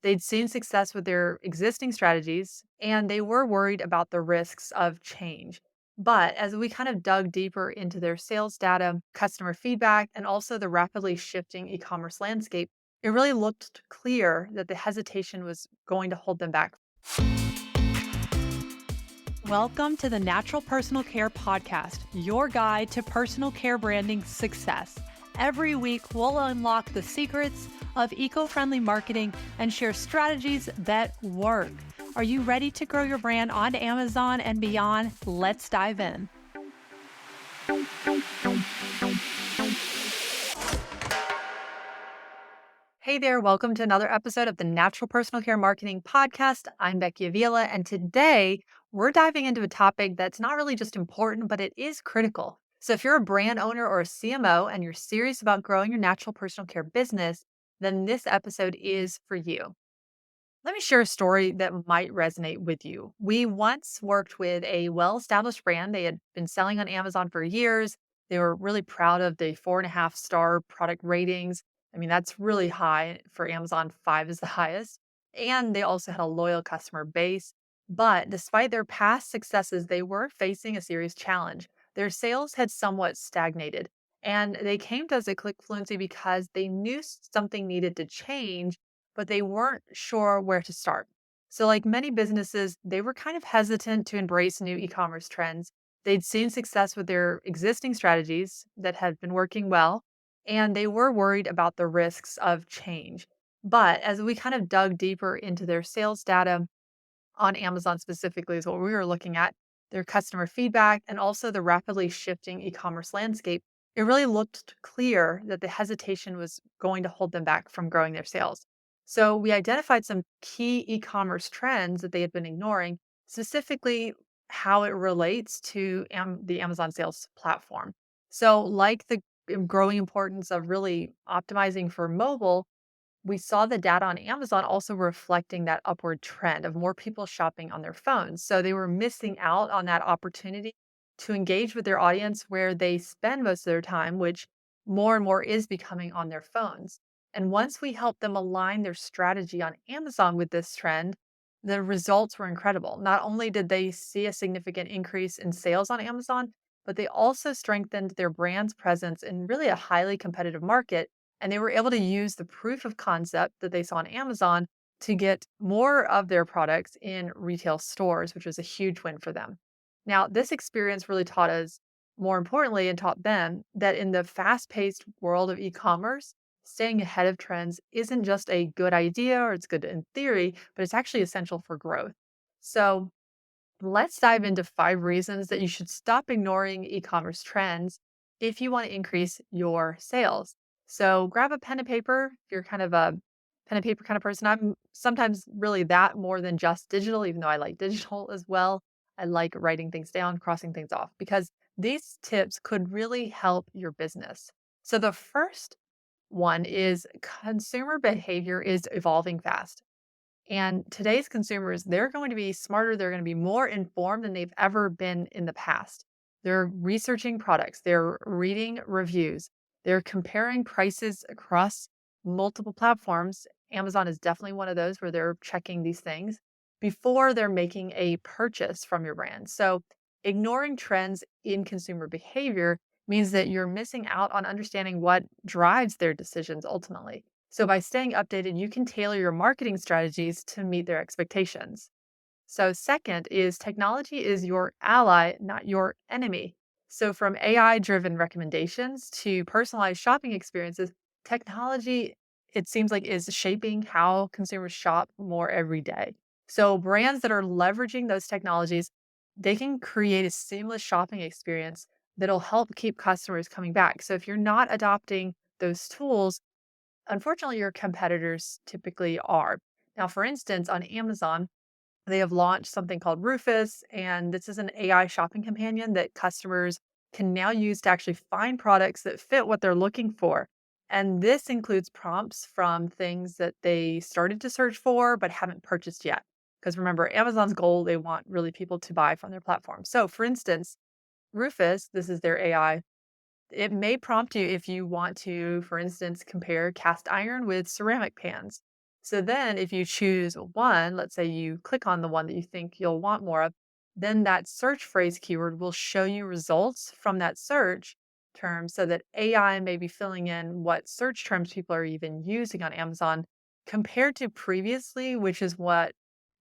They'd seen success with their existing strategies and they were worried about the risks of change. But as we kind of dug deeper into their sales data, customer feedback, and also the rapidly shifting e commerce landscape, it really looked clear that the hesitation was going to hold them back. Welcome to the Natural Personal Care Podcast, your guide to personal care branding success. Every week, we'll unlock the secrets of eco-friendly marketing and share strategies that work. Are you ready to grow your brand on Amazon and beyond? Let's dive in. Hey there, welcome to another episode of the Natural Personal Care Marketing Podcast. I'm Becky Avila, and today we're diving into a topic that's not really just important, but it is critical. So, if you're a brand owner or a CMO and you're serious about growing your natural personal care business, then this episode is for you. Let me share a story that might resonate with you. We once worked with a well established brand. They had been selling on Amazon for years. They were really proud of the 4.5 star product ratings. I mean, that's really high for Amazon. Five is the highest. And they also had a loyal customer base. But despite their past successes, they were facing a serious challenge. Their sales had somewhat stagnated. And they came to us at ClickFluency because they knew something needed to change but they weren't sure where to start. So, like many businesses, they were kind of hesitant to embrace new e commerce trends. They'd seen success with their existing strategies that had been working well, and they were worried about the risks of change. But as we kind of dug deeper into their sales data on Amazon specifically, is what we were looking at, their customer feedback, and also the rapidly shifting e commerce landscape, it really looked clear that the hesitation was going to hold them back from growing their sales. So we identified some key e commerce trends that they had been ignoring, specifically how it relates to the Amazon sales platform. So, like the growing importance of really optimizing for mobile, we saw the data on Amazon also reflecting that upward trend of more people shopping on their phones. So they were missing out on that opportunity to engage with their audience where they spend most of their time, which more and more is becoming on their phones. And once we helped them align their strategy on Amazon with this trend, the results were incredible. Not only did they see a significant increase in sales on Amazon, but they also strengthened their brand's presence in really a highly competitive market and they were able to use the proof of concept that they saw on Amazon to get more of their products in retail stores, which was a huge win for them. Now, this experience really taught us, more importantly, and taught them that in the fast paced world of e commerce, staying ahead of trends isn't just a good idea or it's good in theory, but it's actually essential for growth. So, let's dive into 5 reasons that you should stop ignoring e commerce trends if you want to increase your sales. So grab a pen and paper if you're kind of a pen and paper kind of person. I'm sometimes really that more than just digital, even though I like digital as well. I like writing things down, crossing things off, because these tips could really help your business. So the first one is consumer behavior is evolving fast. And today's consumers, they're going to be smarter, they're going to be more informed than they've ever been in the past. They're researching products, they're reading reviews, they're comparing prices across multiple platforms. Amazon is definitely one of those where they're checking these things before they're making a purchase from your brand. So, ignoring trends in consumer behavior means that you're missing out on understanding what drives their decisions ultimately. So by staying updated, you can tailor your marketing strategies to meet their expectations. So, second is technology is your ally, not your enemy. So, from AI driven recommendations to personalized shopping experiences, technology, it seems like, is shaping how consumers shop more every day. So, brands that are leveraging those technologies, they can create a seamless shopping experience that'll help keep customers coming back. So, if you're not adopting those tools, unfortunately, your competitors typically are. Now, for instance, on Amazon, they have launched something called Rufus, and this is an AI shopping companion that customers can now use to actually find products that fit what they're looking for. And this includes prompts from things that they started to search for but haven't purchased yet. Because remember, Amazon's goal, they want really people to buy from their platform. So, for instance, Rufus, this is their AI, it may prompt you if you want to, for instance, compare cast iron with ceramic pans. So then if you choose one, let's say you click on the one that you think you'll want more of, then that search phrase keyword will show you results from that search term so that AI may be filling in what search terms people are even using on Amazon compared to previously, which is what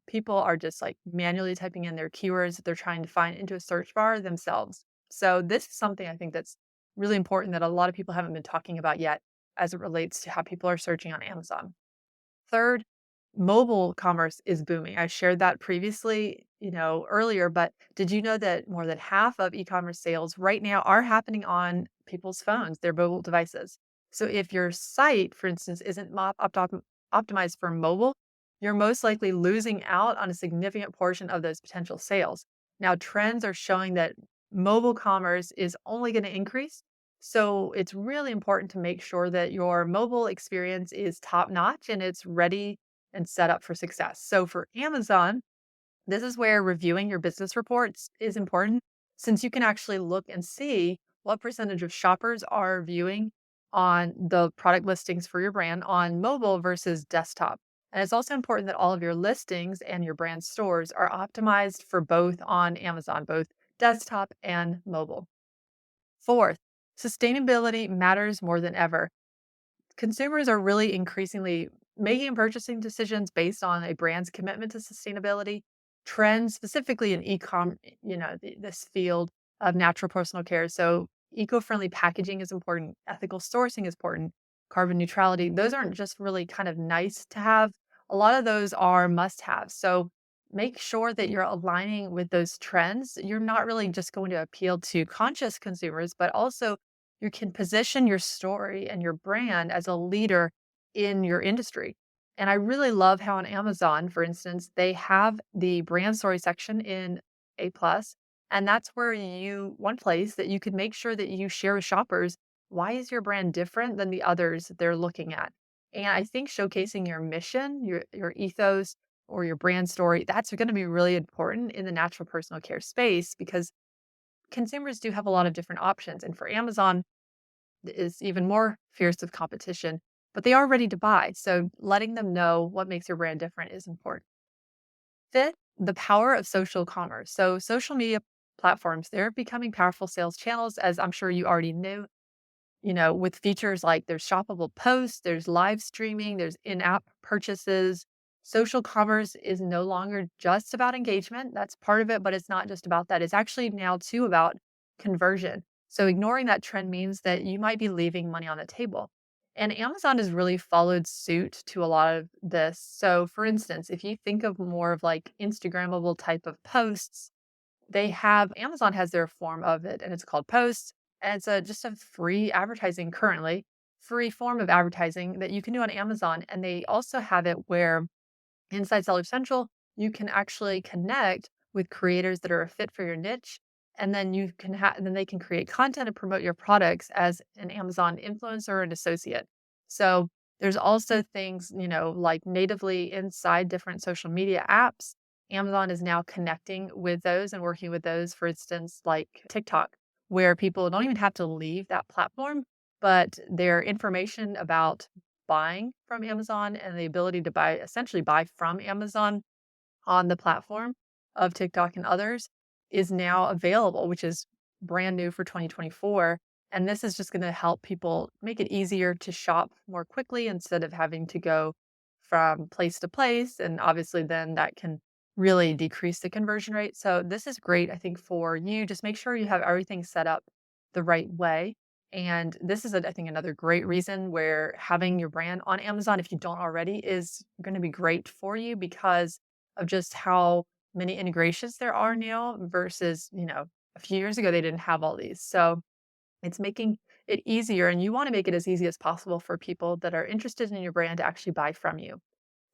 people are just like manually typing in their keywords that they're trying to find into a search bar themselves. So this is something I think that's really important that a lot of people haven't been talking about yet as it relates to how people are searching on Amazon. Third, mobile commerce is booming. I shared that previously, earlier, but did you know that more than half of e-commerce sales right now are happening on people's phones, their mobile devices? So if your site, for instance, isn't optimized for mobile, you're most likely losing out on a significant portion of those potential sales. Now, trends are showing that mobile commerce is only going to increase, so it's really important to make sure that your mobile experience is top notch and it's ready and set up for success. So for Amazon, this is where reviewing your business reports is important since you can actually look and see what percentage of shoppers are viewing on the product listings for your brand on mobile versus desktop. And it's also important that all of your listings and your brand stores are optimized for both on Amazon, both desktop and mobile. Fourth, sustainability matters more than ever. Consumers are really increasingly making purchasing decisions based on a brand's commitment to sustainability. Trends, specifically in e-com, this field of natural personal care. So eco-friendly packaging is important, ethical sourcing is important, carbon neutrality. Those aren't just really kind of nice to have. A lot of those are must-haves. So make sure that you're aligning with those trends. You're not really just going to appeal to conscious consumers, but also you can position your story and your brand as a leader in your industry. And I really love how on Amazon, for instance, they have the brand story section in A plus, and that's where one place that you could make sure that you share with shoppers why is your brand different than the others that they're looking at. And I think showcasing your mission, your ethos, or your brand story, that's going to be really important in the natural personal care space because consumers do have a lot of different options. And for Amazon, is even more fierce of competition, but they are ready to buy. So letting them know what makes your brand different is important. Fifth, the power of social commerce. So social media platforms, they're becoming powerful sales channels, as I'm sure you already knew, with features like there's shoppable posts, there's live streaming, there's in-app purchases. Social commerce is no longer just about engagement. That's part of it, but it's not just about that. It's actually now too about conversion. So ignoring that trend means that you might be leaving money on the table. And Amazon has really followed suit to a lot of this. So for instance, if you think of more of like Instagrammable type of posts, Amazon has their form of it, and it's called Posts, and it's just a free advertising currently, free form of advertising that you can do on Amazon, and they also have it where inside Seller Central, you can actually connect with creators that are a fit for your niche, and then then they can create content and promote your products as an Amazon influencer or an associate. So there's also things, like natively inside different social media apps. Amazon is now connecting with those and working with those, for instance, like TikTok, where people don't even have to leave that platform, but their information about buying from Amazon and the ability to essentially buy from Amazon on the platform of TikTok and others is now available, which is brand new for 2024. And this is just going to help people make it easier to shop more quickly instead of having to go from place to place. And obviously, then that can really decrease the conversion rate. So, this is great, I think, for you. Just make sure you have everything set up the right way. And this is, I think, another great reason where having your brand on Amazon, if you don't already, is going to be great for you because of just how many integrations there are now versus, a few years ago, they didn't have all these. So it's making it easier, and you want to make it as easy as possible for people that are interested in your brand to actually buy from you.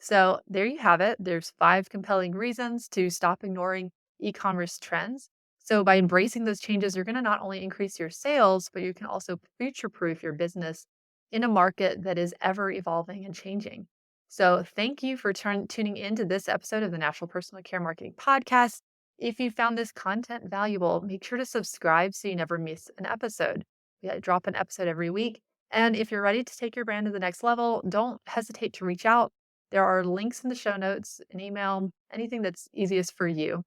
So there you have it. There's 5 compelling reasons to stop ignoring e-commerce trends. So by embracing those changes, you're going to not only increase your sales, but you can also future-proof your business in a market that is ever evolving and changing. So thank you for tuning into this episode of the Natural Personal Care Marketing Podcast. If you found this content valuable, make sure to subscribe so you never miss an episode. We drop an episode every week. And if you're ready to take your brand to the next level, don't hesitate to reach out. There are links in the show notes, an email, anything that's easiest for you.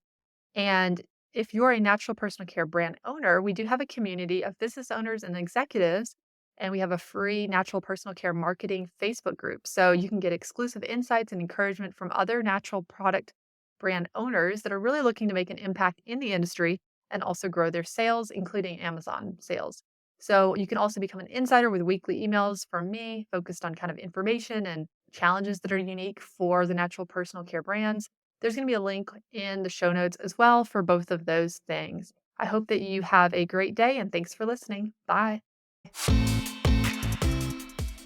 And if you're a natural personal care brand owner, we do have a community of business owners and executives, and we have a free natural personal care marketing Facebook group. So you can get exclusive insights and encouragement from other natural product brand owners that are really looking to make an impact in the industry and also grow their sales, including Amazon sales. So you can also become an insider with weekly emails from me focused on kind of information and challenges that are unique for the natural personal care brands. There's going to be a link in the show notes as well for both of those things. I hope that you have a great day and thanks for listening. Bye.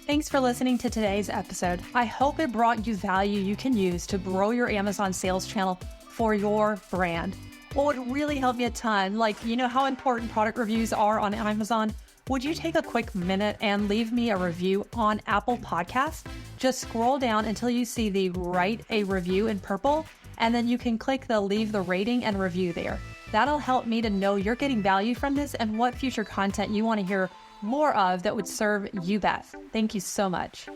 Thanks for listening to today's episode. I hope it brought you value you can use to grow your Amazon sales channel for your brand. What would really help me a ton, like, you know how important product reviews are on Amazon? Would you take a quick minute and leave me a review on Apple Podcasts? Just scroll down until you see the write a review in purple, and then you can click the leave the rating and review there. That'll help me to know you're getting value from this and what future content you want to hear more of that would serve you best. Thank you so much.